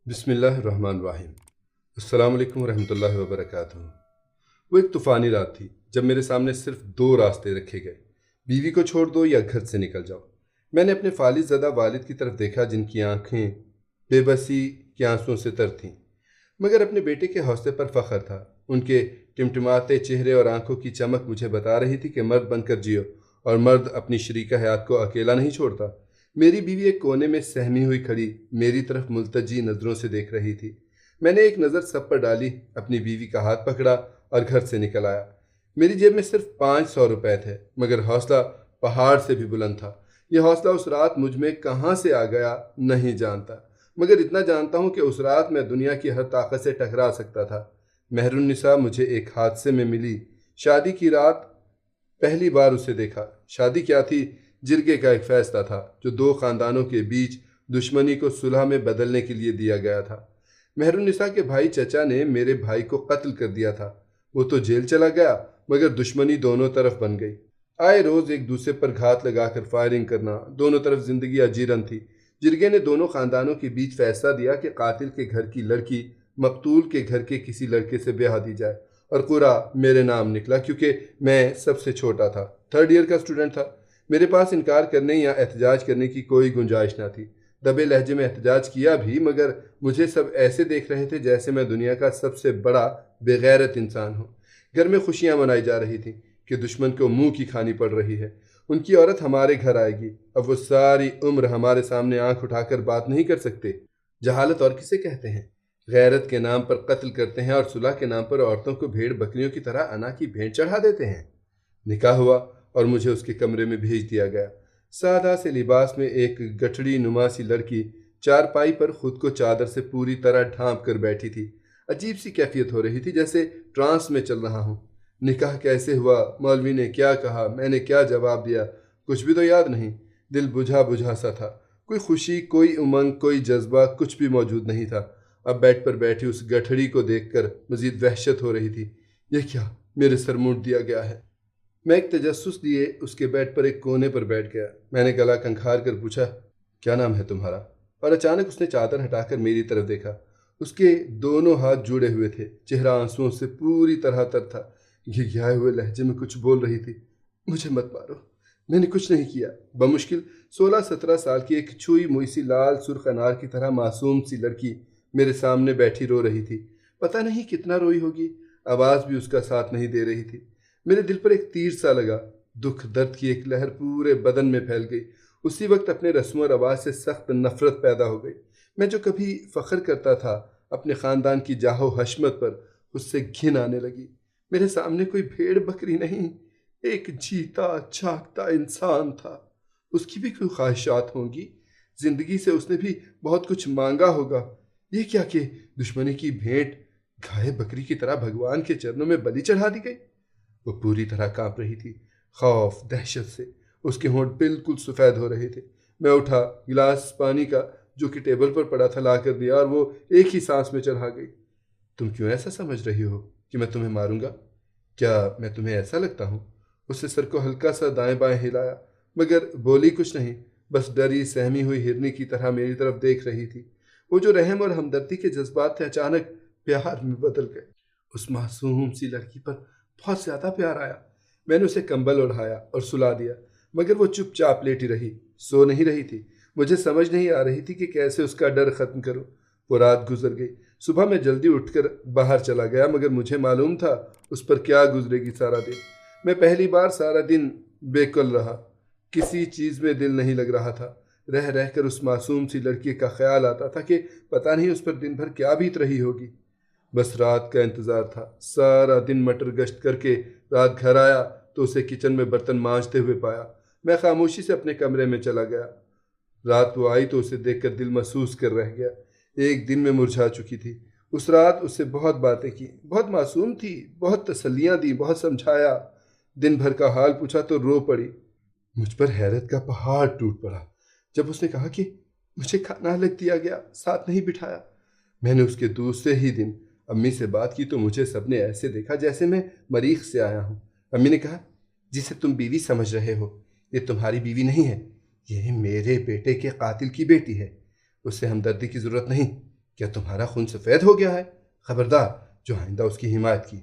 बिस्मिल्लाहिर्रहमानिर्रहीम। अस्सलाम वालेकुम रहमतुल्लाहि व बरकातुहू। वो एक तूफ़ानी रात थी जब मेरे सामने सिर्फ दो रास्ते रखे गए, बीवी को छोड़ दो या घर से निकल जाओ। मैंने अपने फालिज ज़दा वालिद की तरफ देखा जिनकी आंखें बेबसी के आंसुओं से तर थीं, मगर अपने बेटे के हौसले पर फ़ख्र था। उनके टिमटिमाते चेहरे और आंखों की चमक मुझे बता रही थी कि मर्द बनकर जियो, और मर्द अपनी शरीका हयात को अकेला नहीं छोड़ता। मेरी बीवी एक कोने में सहमी हुई खड़ी मेरी तरफ मुल्तजी नज़रों से देख रही थी। मैंने एक नज़र सब पर डाली, अपनी बीवी का हाथ पकड़ा और घर से निकल आया। मेरी जेब में सिर्फ 500 रुपए थे, मगर हौसला पहाड़ से भी बुलंद था। यह हौसला उस रात मुझ में कहाँ से आ गया नहीं जानता, मगर इतना जानता हूँ कि उस रात मैं दुनिया की हर ताकत से टकरा सकता था। मेहरुन्निसा मुझे एक हादसे में मिली। शादी की रात पहली बार उसे देखा। शादी क्या थी, जिरगे का एक फैसला था जो दो खानदानों के बीच दुश्मनी को सुलह में बदलने के लिए दिया गया था। मेहरुन्निसा के भाई चचा ने मेरे भाई को कत्ल कर दिया था। वो तो जेल चला गया, मगर दुश्मनी दोनों तरफ बन गई। आए रोज एक दूसरे पर घात लगाकर फायरिंग करना, दोनों तरफ जिंदगी अजीरन थी। जिरगे ने दोनों खानदानों के बीच फैसला दिया कि कातिल के घर की लड़की मकतूल के घर के किसी लड़के से ब्याह दी जाए, और पूरा मेरे नाम निकला क्योंकि मैं सबसे छोटा था, 3rd ईयर का स्टूडेंट था। मेरे पास इनकार करने या एहतजाज करने की कोई गुंजाइश न थी। दबे लहजे में एहतजाज किया भी, मगर मुझे सब ऐसे देख रहे थे जैसे मैं दुनिया का सबसे बड़ा बेगैरत इंसान हूँ। घर में खुशियाँ मनाई जा रही थी कि दुश्मन को मुंह की खानी पड़ रही है। उनकी औरत हमारे घर आएगी। अब वो सारी उम्र हमारे सामने आंख उठाकर बात नहीं कर सकते। जहालत और किसे कहते हैं? गैरत के नाम पर कत्ल करते हैं और सुलह के नाम पर औरतों को भेड़ बकरियों की तरह अना की भेंट चढ़ा देते हैं। निकाह हुआ और मुझे उसके कमरे में भेज दिया गया। सादा से लिबास में एक गठड़ी नुमा सी लड़की चारपाई पर खुद को चादर से पूरी तरह ढांप कर बैठी थी। अजीब सी कैफियत हो रही थी, जैसे ट्रांस में चल रहा हूँ। निकाह कैसे हुआ, मौलवी ने क्या कहा, मैंने क्या जवाब दिया, कुछ भी तो याद नहीं। दिल बुझा बुझा सा था। कोई खुशी, कोई उमंग, कोई जज्बा कुछ भी मौजूद नहीं था। अब बेड पर बैठी उस गठड़ी को देखकर मजीद वहशत हो रही थी। यह क्या, मेरे सर मुड़ दिया गया है। मैं एक तजस्सुस लिए उसके बेड पर एक कोने पर बैठ गया। मैंने गला खंखार कर पूछा, क्या नाम है तुम्हारा? और अचानक उसने चादर हटाकर मेरी तरफ देखा। उसके दोनों हाथ जुड़े हुए थे, चेहरा आंसुओं से पूरी तरह तर था। घिघियाए हुए लहजे में कुछ बोल रही थी। मुझे मत मारो, मैंने कुछ नहीं किया। बमुश्किल 16-17 साल की एक छुई मुई सी लाल सुर्ख अनार की तरह मासूम सी लड़की मेरे सामने बैठी रो रही थी। पता नहीं कितना रोई होगी, आवाज़ भी उसका साथ नहीं दे रही थी। मेरे दिल पर एक तीर सा लगा। दुख दर्द की एक लहर पूरे बदन में फैल गई। उसी वक्त अपने रस्म और रवाज से सख्त नफरत पैदा हो गई। मैं जो कभी फख्र करता था अपने ख़ानदान की जाहो हशमत पर, उससे घिन आने लगी। मेरे सामने कोई भेड़ बकरी नहीं, एक जीता जागता इंसान था। उसकी भी कोई ख्वाहिशात होंगी, जिंदगी से उसने भी बहुत कुछ मांगा होगा। ये क्या कि दुश्मनी की भेंट गाय बकरी की तरह भगवान के चरणों में बलि चढ़ा दी गई। वो पूरी तरह कांप रही थी, खौफ दहशत से। उसके होंठ बिल्कुल सफ़ेद हो रहे थे। मैं उठा, गिलास पानी का जो कि टेबल पर पड़ा था ला कर दिया, और वो एक ही सांस में चढ़ा गई। तुम क्यों ऐसा समझ रही हो कि मैं तुम्हें मारूंगा? क्या मैं तुम्हें ऐसा लगता हूँ? उसने सर को हल्का सा दाएं बाएं हिलाया, मगर बोली कुछ नहीं। बस डरी सहमी हुई हिरनी की तरह मेरी तरफ देख रही थी। वो जो रहम और हमदर्दी के जज्बात थे, अचानक प्यार में बदल गए। उस मासूम सी लड़की पर बहुत ज़्यादा प्यार आया। मैंने उसे कंबल ओढ़ाया और सुला दिया, मगर वो चुपचाप लेटी रही, सो नहीं रही थी। मुझे समझ नहीं आ रही थी कि कैसे उसका डर ख़त्म करूं। वो रात गुजर गई। सुबह मैं जल्दी उठकर बाहर चला गया, मगर मुझे मालूम था उस पर क्या गुजरेगी सारा दिन। मैं पहली बार सारा दिन बेकुल रहा। किसी चीज़ में दिल नहीं लग रहा था। रह रह कर उस मासूम सी लड़की का ख्याल आता था कि पता नहीं उस पर दिन भर क्या बीत रही होगी। बस रात का इंतज़ार था। सारा दिन मटर गश्त करके रात घर आया तो उसे किचन में बर्तन मांजते हुए पाया। मैं खामोशी से अपने कमरे में चला गया। रात वो आई तो उसे देखकर दिल महसूस कर रह गया। एक दिन में मुरझा चुकी थी। उस रात उससे बहुत बातें की, बहुत मासूम थी, बहुत तसल्लियाँ दी, बहुत समझाया। दिन भर का हाल पूछा तो रो पड़ी। मुझ पर हैरत का पहाड़ टूट पड़ा जब उसने कहा कि मुझे खाना अलग दिया गया, साथ नहीं बिठाया। मैंने उसके दूसरे ही दिन अम्मी से बात की तो मुझे सबने ऐसे देखा जैसे मैं मरीख से आया हूँ। अम्मी ने कहा, जिसे तुम बीवी समझ रहे हो, ये तुम्हारी बीवी नहीं है, ये मेरे बेटे के कातिल की बेटी है। उससे हमदर्दी की ज़रूरत नहीं, کیا تمہارا خون سفید ہو گیا ہے؟ خبردار، جو آئندہ اس کی حمایت کی۔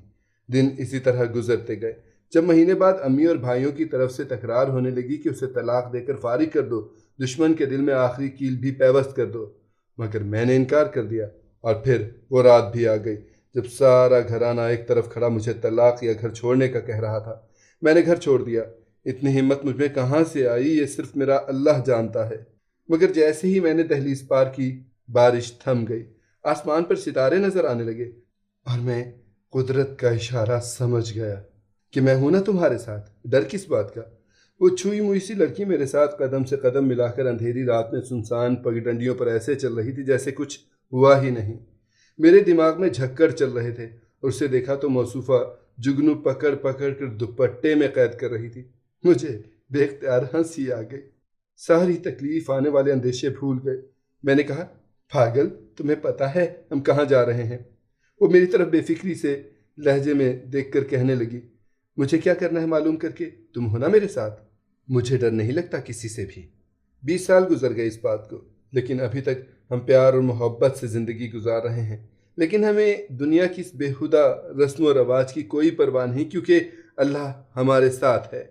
دن اسی طرح گزرتے گئے۔ جب مہینے بعد امی اور بھائیوں کی طرف سے تکرار ہونے لگی کہ اسے طلاق دے کر فارغ کر دو، دشمن کے دل میں آخری کیل بھی پیوست کر دو، مگر میں نے انکار کر دیا۔ اور پھر وہ رات بھی آ گئی جب سارا گھرانہ ایک طرف کھڑا مجھے طلاق یا گھر چھوڑنے کا کہہ رہا تھا۔ میں نے گھر چھوڑ دیا۔ اتنی ہمت مجھ میں کہاں سے آئی یہ صرف میرا اللہ جانتا ہے۔ مگر جیسے ہی میں نے دہلیز پار کی، بارش تھم گئی، آسمان پر ستارے نظر آنے لگے، اور میں قدرت کا اشارہ سمجھ گیا کہ میں ہوں نا تمہارے ساتھ، ڈر کس بات کا۔ وہ چھوئی موئی سی لڑکی میرے ساتھ قدم سے قدم ملا کر اندھیری رات میں سنسان پگڈنڈیوں پر ایسے چل رہی تھی جیسے کچھ ہوا ہی نہیں۔ میرے دماغ میں جھکڑ چل رہے تھے، اور اسے دیکھا تو موصوفہ جگنو پکڑ پکڑ کر دوپٹے میں قید کر رہی تھی۔ مجھے بے اختیار ہنسی آ گئی، ساری تکلیف آنے والے اندیشے بھول گئے۔ میں نے کہا، پاگل، تمہیں پتہ ہے ہم کہاں جا رہے ہیں؟ وہ میری طرف بے فکری سے لہجے میں دیکھ کر کہنے لگی، مجھے کیا کرنا ہے معلوم کر کے؟ تم ہو نا میرے ساتھ۔ مجھے ڈر نہیں لگتا کسی سے بھی۔ 20 سال گزر گئے اس بات کو، لیکن ابھی تک ہم پیار اور محبت سے زندگی گزار رہے ہیں۔ لیکن ہمیں دنیا کی اس بےہودہ رسم و رواج کی کوئی پرواہ نہیں، کیونکہ اللہ ہمارے ساتھ ہے۔